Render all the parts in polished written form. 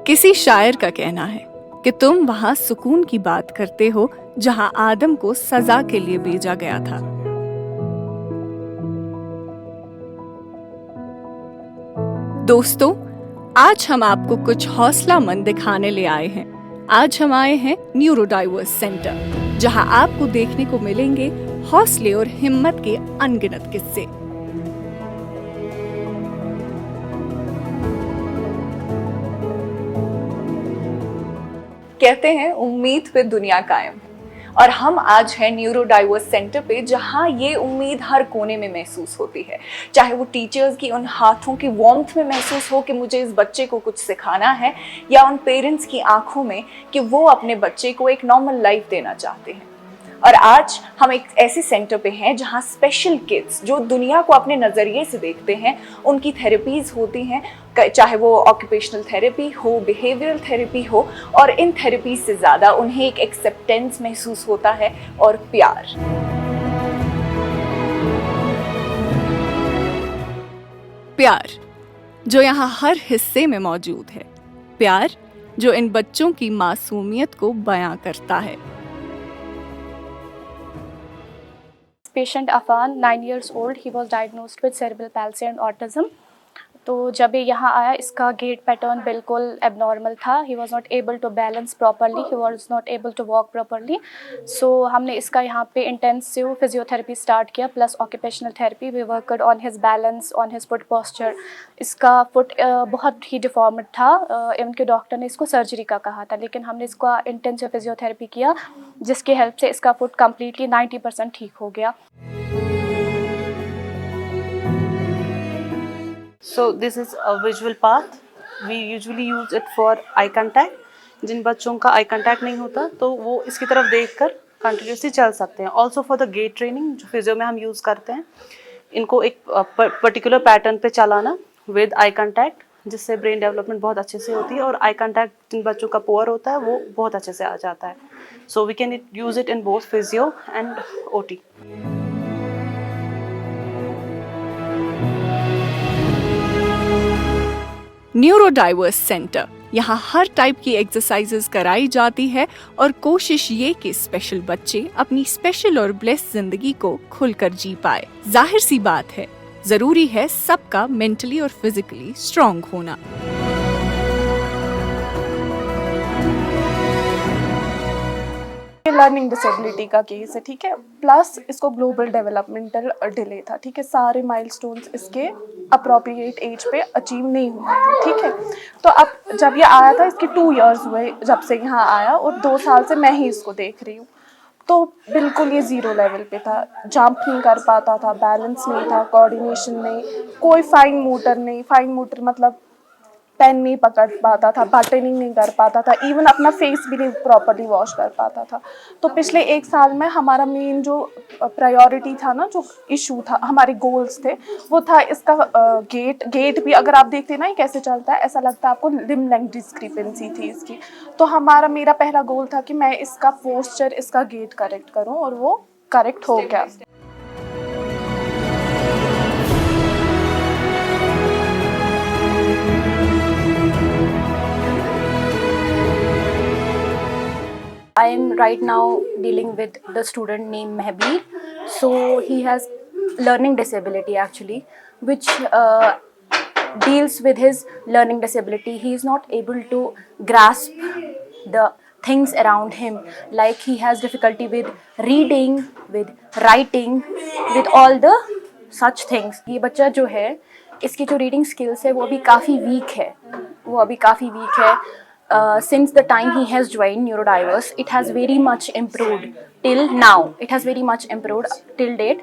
किसी शायर का कहना है कि तुम वहां सुकून की बात करते हो जहां आदम को सजा के लिए भेजा गया था। दोस्तों, आज हम आपको कुछ हौसलामंद दिखाने ले आए हैं। आज हम आए हैं न्यूरोडाइवर्स सेंटर, जहां आपको देखने को मिलेंगे हौसले और हिम्मत के अनगिनत किस्से। कहते हैं उम्मीद पे दुनिया कायम है, और हम आज हैं न्यूरोडाइवर्स सेंटर पे, जहां ये उम्मीद हर कोने में महसूस होती है। चाहे वो टीचर्स की उन हाथों की वार्मथ में महसूस हो कि मुझे इस बच्चे को कुछ सिखाना है, या उन पेरेंट्स की आंखों में कि वो अपने बच्चे को एक नॉर्मल लाइफ देना चाहते हैं। और आज हम एक ऐसे सेंटर पे हैं जहां स्पेशल किड्स जो दुनिया को अपने नज़रिए से देखते हैं, उनकी थेरेपीज होती हैं, चाहे वो ऑक्यूपेशनल थेरेपी हो, बिहेवियरल थेरेपी हो, और इन थेरेपीज से ज़्यादा उन्हें एक एक्सेप्टेंस महसूस होता है और प्यार। प्यार जो यहाँ हर हिस्से में मौजूद है, प्यार जो इन बच्चों की मासूमियत को बयां करता है। Patient Afan, 9 years old, he was diagnosed with cerebral palsy and autism. तो जब ये यहाँ आया, इसका गेट पैटर्न बिल्कुल एबनॉर्मल था। He was not able to balance properly, he was not able to walk properly. So हमने इसका यहाँ पे इंटेंसिव फिजियोथेरेपी स्टार्ट किया plus occupational therapy. We worked on his balance, on his foot posture. इसका foot बहुत ही deformed था, उनके डॉक्टर ने इसको सर्जरी का कहा था, लेकिन हमने इसका इंटेंसिव फिजियोथेरेपी किया, जिसकी हेल्प से इसका फुट कम्प्लीटली 90% ठीक हो गया। So this is a visual path. We usually use it for eye contact. जिन बच्चों का आई कांटेक्ट नहीं होता तो वो इसकी तरफ देखकर कंटिन्यूसली चल सकते हैं। Also for the gait training जो फिजियो में हम यूज़ करते हैं, इनको एक पर्टिकुलर पैटर्न पे चलाना विद आई कांटेक्ट, जिससे ब्रेन डेवलपमेंट बहुत अच्छे से होती है, और आई कांटेक्ट जिन बच्चों का पुअर होता है वो बहुत अच्छे से आ जाता है। So we can use it in both physio and OT. Neurodiverse centre, यहाँ हर टाइप की एक्सरसाइजेस कराई जाती है, और कोशिश ये कि स्पेशल बच्चे अपनी स्पेशल और ब्लेस्ड जिंदगी को खुलकर जी पाए। जाहिर सी बात है, जरूरी है सबका मेंटली और फिजिकली स्ट्रांग होना। लर्निंग डिसेबिलिटी का केस है, ठीक है, प्लस इसको ग्लोबल डेवलपमेंटल डिले था, ठीक है। सारे माइलस्टोन्स इसके अप्रोप्रिएट एज पे अचीव नहीं हुए थे, ठीक है। तो अब जब ये आया था, इसके 2 years हुए जब से यहाँ आया, और 2 साल से मैं ही इसको देख रही हूँ। तो बिल्कुल ये 0 लेवल पे था, जंप नहीं कर पाता था, बैलेंस नहीं था, कोऑर्डिनेशन नहीं, कोई फाइन मोटर नहीं। फाइन मोटर मतलब पेन नहीं पकड़ पाता था, बटनिंग नहीं कर पाता था, इवन अपना फेस भी नहीं प्रॉपरली वॉश कर पाता था। तो पिछले 1 साल में हमारा मेन जो प्रायोरिटी था ना, जो इशू था, हमारे गोल्स थे, वो था इसका गेट भी अगर आप देखते ना ये कैसे चलता है, ऐसा लगता है आपको लिम्ब लेंथ डिस्क्रिपेंसी थी इसकी। तो मेरा पहला गोल था कि मैं इसका पोस्चर, इसका गेट करेक्ट करूँ, और वो करेक्ट हो गया। I am right now dealing with the student named Mehbir. So he has learning disability actually, which deals with his learning disability. He is not able to grasp the things around him. Like he has difficulty with reading, with writing, with all the such things. ये बच्चा जो है, इसकी जो reading skills है वो अभी काफ़ी weak है। Since the time he has joined Neurodivers, it has very much improved till now. It has very much improved till date.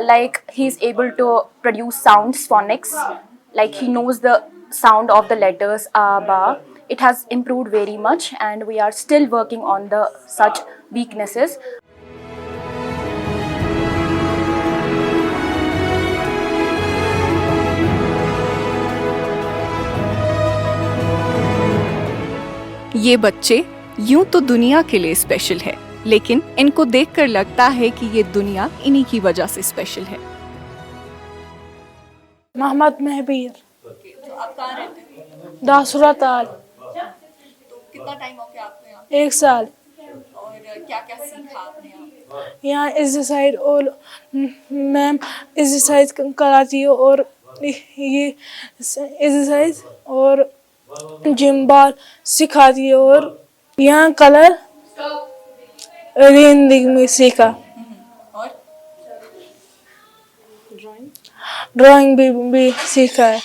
Like he is able to produce sounds, phonics. Like he knows the sound of the letters a, ba. It has improved very much, and we are still working on the such weaknesses. ये बच्चे यूं तो दुनिया के लिए special है, लेकिन इनको देखकर लगता है कि ये दुनिया इन्हीं की वजह से स्पेशल है। मोहम्मद महबीर, दासुरा ताल। कितना टाइम हो गया आपको यहाँ पे? 1 साल। और क्या क्या सीखा आपने यहाँ? यहाँ एक्सरसाइज और मैम एक्सरसाइज कराती है और ये एक्सरसाइज और जिम बार सिखाती है और यहाँ कलर रेंडिंग में सीखा। और ड्राइंग भी सीखा है।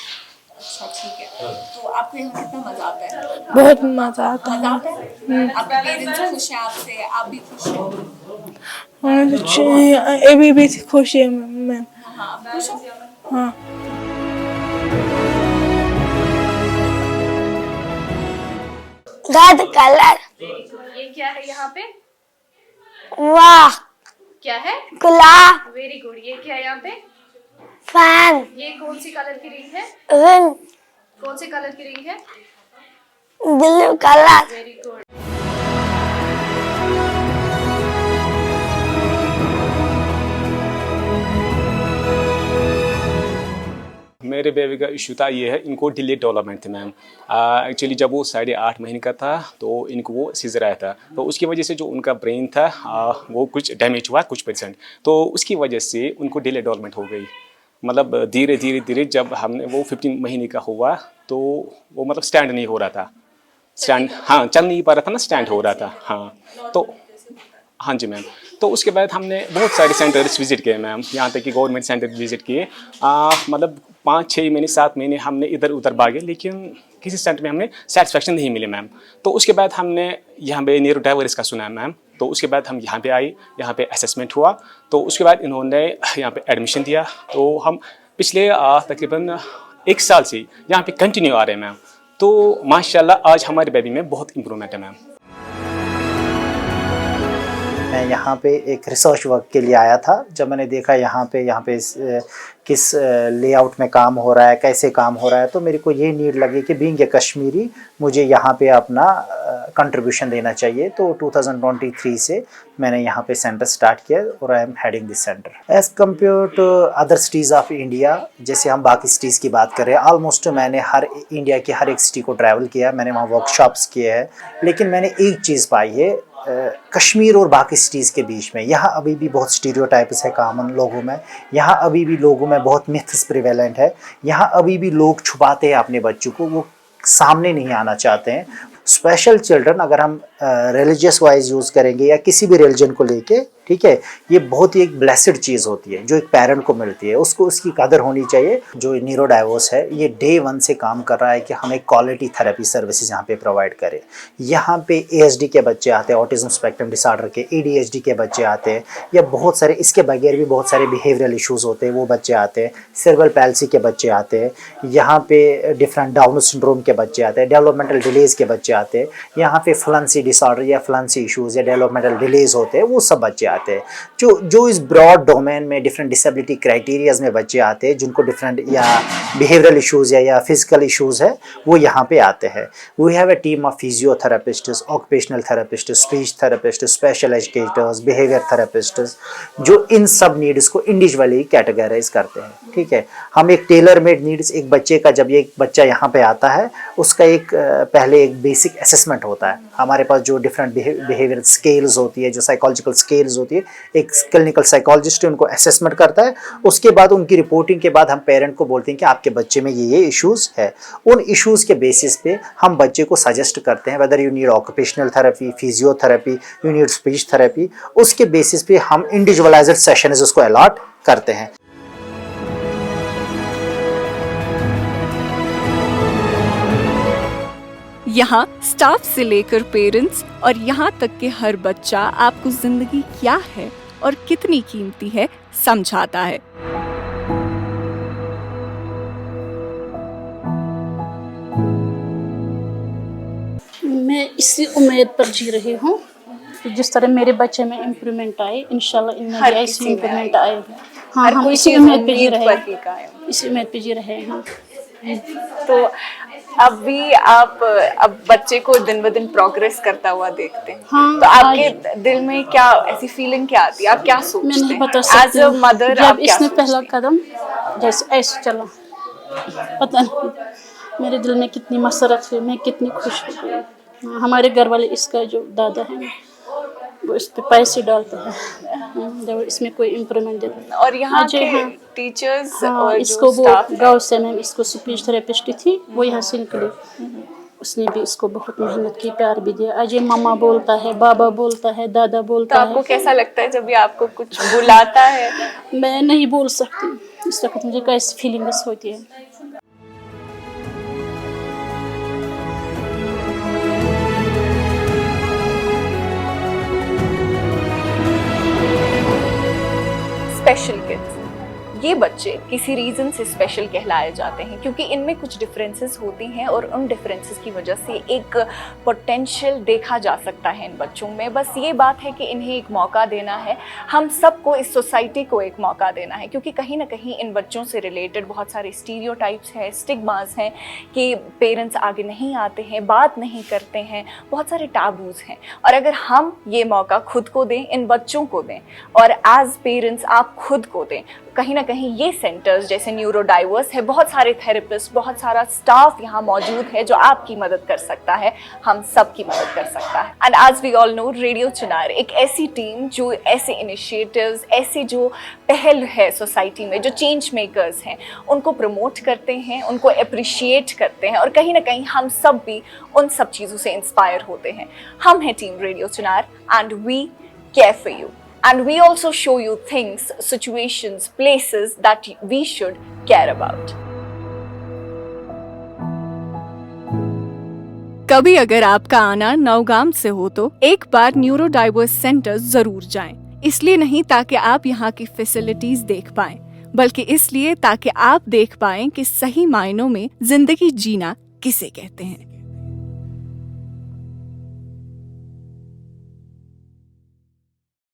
अच्छा ठीक है, तो आपको यहाँ कितना मजा आता है? बहुत मजा आता मजा है। आता है? आपके पेरेंट्स खुश हैं आपसे, आप भी खुश हो? अभी भी खुश है मैम। हाँ आप खुश हो? हाँ। Red colour. ये क्या है यहाँ पे? वाह। क्या है? गुलाब। Very good. ये क्या है यहाँ पे? फैन। ये कौन सी कलर की रिंग है? रिंग। कौन से कलर की रिंग है? Blue colour. Very good. मेरे बेबी का इशू था ये है, इनको डिले डेवलपमेंट थी मैम। एक्चुअली जब वो 8.5 महीने का था तो इनको वो सीजर आया था, तो उसकी वजह से जो उनका ब्रेन था वो कुछ डैमेज हुआ कुछ %, तो उसकी वजह से उनको डिले डेवलपमेंट हो गई। मतलब धीरे धीरे जब हमने वो 15 महीने का हुआ तो वो मतलब स्टैंड नहीं हो रहा था, स्टैंड हाँ चल नहीं पा रहा था ना, स्टैंड हो रहा था। हाँ तो हाँ जी मैम, तो उसके बाद हमने बहुत सारे सेंटर्स विजिट किए मैम, यहाँ तक कि गवर्नमेंट सेंटर विजिट किए। मतलब 5-6 महीने 7 महीने हमने इधर उधर भागे, लेकिन किसी सेंटर में हमें सेटिस्फेक्शन नहीं मिली मैम। तो उसके बाद हमने यहाँ पे न्यूरो डाइवर्स का सुना मैम, तो उसके बाद हम यहाँ पे आए, यहाँ पे असेसमेंट हुआ, तो उसके बाद इन्होंने यहाँ पे एडमिशन दिया। तो हम पिछले तकरीबन 1 साल से यहाँ पे कंटिन्यू आ रहे हैं मैम। तो माशाल्लाह आज हमारे बेबी में बहुत इम्प्रूवमेंट है मैम। मैं यहाँ पे एक रिसर्च वर्क के लिए आया था। जब मैंने देखा यहाँ पे किस लेआउट में काम हो रहा है, कैसे काम हो रहा है, तो मेरे को ये नीड लगी कि बीइंग ए कश्मीरी मुझे यहाँ पे अपना कंट्रीब्यूशन देना चाहिए। तो 2023 से मैंने यहाँ पे सेंटर स्टार्ट किया और I am heading this centre. As compare to other cities of India, जैसे हम बाकी सिटीज़ की बात करें, ऑलमोस्ट मैंने इंडिया की हर एक सिटी को ट्रैवल किया, मैंने वहाँ वर्कशॉप्स किए हैं, लेकिन मैंने एक चीज़ पाई है कश्मीर और बाकी सिटीज़ के बीच में, यहाँ अभी भी बहुत स्टीरियोटाइप्स है कॉमन लोगों में, यहाँ अभी भी लोगों में बहुत मिथ्स प्रिवेलेंट है, यहाँ अभी भी लोग छुपाते हैं अपने बच्चों को, वो सामने नहीं आना चाहते हैं। स्पेशल चिल्ड्रन अगर हम रिलीजियस वाइज यूज़ करेंगे या किसी भी रिलीजन को लेके, ठीक है, ये बहुत ही एक ब्लेसिड चीज़ होती है जो एक पेरेंट को मिलती है, उसको उसकी कदर होनी चाहिए। जो न्यूरो डाइवर्स है ये डे 1 से काम कर रहा है कि हमें क्वालिटी थेरेपी सर्विसेज यहाँ पे प्रोवाइड करें। यहाँ पे ASD के बच्चे आते हैं, ऑटिज्म स्पेक्ट्रम डिसऑर्डर के, ADHD के बच्चे आते हैं, या बहुत सारे इसके बगैर भी बहुत सारे बिहेवियरल इश्यूज़ होते हैं, वो बच्चे आते हैं, सेरेब्रल पैल्सी के बच्चे आते हैं, यहाँ पे डिफरेंट डाउन सिंड्रोम के बच्चे आते हैं, डेवलपमेंटल डिलेज़ के बच्चे आते हैं, यहाँ पे फ्लैंसी डिसऑर्डर या फ्लैंसी इश्यूज़ या डेवलपमेंटल डिलेज़ होते हैं, वो सब बच्चे आते हैं। जो इस ब्रॉड डोमेन में डिफरेंट डिसेबिलिटी क्राइटेरियाज में बच्चे आते हैं, जिनको डिफरेंट या बिहेवियरल इश्यूज़ या फिजिकल इश्यूज़ है, वो यहाँ पे आते हैं। We have a team of physiotherapists, occupational therapist, speech therapist, special educators, behaviour therapists, जो इन सब नीड्स को इंडिविजुअली कैटेगराइज करते हैं। ठीक है, हम एक टेलर मेड नीड्स, एक बच्चे का जब एक बच्चा यहाँ पे आता है उसका एक पहले एक बेसिक असेसमेंट होता है। हमारे पास जो डिफरेंट बिहेवियर स्केल्स होती है, जो साइकोलॉजिकल स्केल्स होती है, एक क्लिनिकल साइकोलॉजिस्ट उनको असेसमेंट करता है। उसके बाद उनकी रिपोर्टिंग के बाद हम पेरेंट को बोलते हैं कि आपके बच्चे में ये इश्यूज़ है। उन इश्यूज़ के बेसिस पे हम बच्चे को सजेस्ट करते हैं, whether you need occupational therapy, physiotherapy, you need speech therapy. उसके बेसिस पे हम इंडिविजुअलाइज्ड सेशंस उसको अलॉट करते हैं। यहाँ स्टाफ से लेकर पेरेंट्स और यहाँ तक कि हर बच्चा आपको जिंदगी क्या है और कितनी कीमती है समझाता है। मैं इसी उम्मीद पर जी रही हूँ कि जिस तरह मेरे बच्चे में इम्प्रूवमेंट आए, इंशाल्लाह इनमें भी ऐसी इम्प्रूवमेंट आएगी। हाँ, हम इसी उम्मीद पे जी रहे हैं, इसी उम्मीद पे जी रहे हैं। तो अभी आप अब बच्चे को दिन ब दिन प्रोग्रेस करता हुआ देखते हैं, हाँ, तो आपके दिल में क्या ऐसी फीलिंग क्या आती है, आप क्या सोचते हैं? मैं नहीं बता सकती। एज अ मदर जब इसने पहला कदम जैसे ऐसे चला, पता नहीं मेरे दिल में कितनी मसरत हुई, मैं कितनी खुश हो गई। हाँ, हमारे घर वाले इसका जो दादा है ना, वो इस पे पैसे डालते हैं जब इसमें कोई इम्प्रूवमेंट देता है। और यहाँ अजय, के हाँ। टीचर्स हाँ, और इसको जो वो स्टाफ गाँव से मैम इसको स्पीच थेरेपिस्ट थी, वो यहाँ से निकली। उसने भी इसको बहुत मेहनत की, प्यार भी दिया। अजय मामा बोलता है, बाबा बोलता है, दादा तो बोलता आपको है। कैसा लगता है जब ये आपको कुछ बुलाता है? मैं नहीं बोल सकती इस वक्त मुझे कैसी फीलिंग्स होती है। स्पेशल किड्स, ये बच्चे किसी रीजन से स्पेशल कहलाए जाते हैं क्योंकि इनमें कुछ डिफरेंसेस होती हैं और उन डिफरेंसेस की वजह से एक पोटेंशियल देखा जा सकता है इन बच्चों में। बस ये बात है कि इन्हें एक मौका देना है, हम सबको, इस सोसाइटी को एक मौका देना है, क्योंकि कहीं ना कहीं इन बच्चों से रिलेटेड बहुत सारे स्टीरियोटाइप्स हैं, स्टिग्मास हैं कि पेरेंट्स आगे नहीं आते हैं, बात नहीं करते हैं, बहुत सारे टाबूज हैं। और अगर हम ये मौका खुद को दें, इन बच्चों को दें, और एज पेरेंट्स आप खुद को दें, कहीं ना कहीं ये सेंटर्स जैसे न्यूरो डाइवर्स है, बहुत सारे थेरेपिस्ट, बहुत सारा स्टाफ यहाँ मौजूद है जो आपकी मदद कर सकता है, हम सब की मदद कर सकता है। And as we all know, radio Chunar एक ऐसी टीम जो ऐसे इनिशिएटिव्स, ऐसे जो पहल है सोसाइटी में, जो चेंज मेकर्स हैं, उनको प्रमोट करते हैं, उनको अप्रिशिएट करते हैं, और कहीं ना कहीं हम सब भी उन सब चीज़ों से इंस्पायर होते हैं। हम हैं team radio Chunar and we care for you. And we also show you things, situations, places that we should care about. कभी अगर आपका आना नौगाम से हो तो एक बार न्यूरो डाइवर्स सेंटर जरूर जाएं। इसलिए नहीं ताकि आप यहाँ की फैसिलिटीज देख पाएं, बल्कि इसलिए ताकि आप देख पाएं कि सही मायनों में जिंदगी जीना किसे कहते हैं।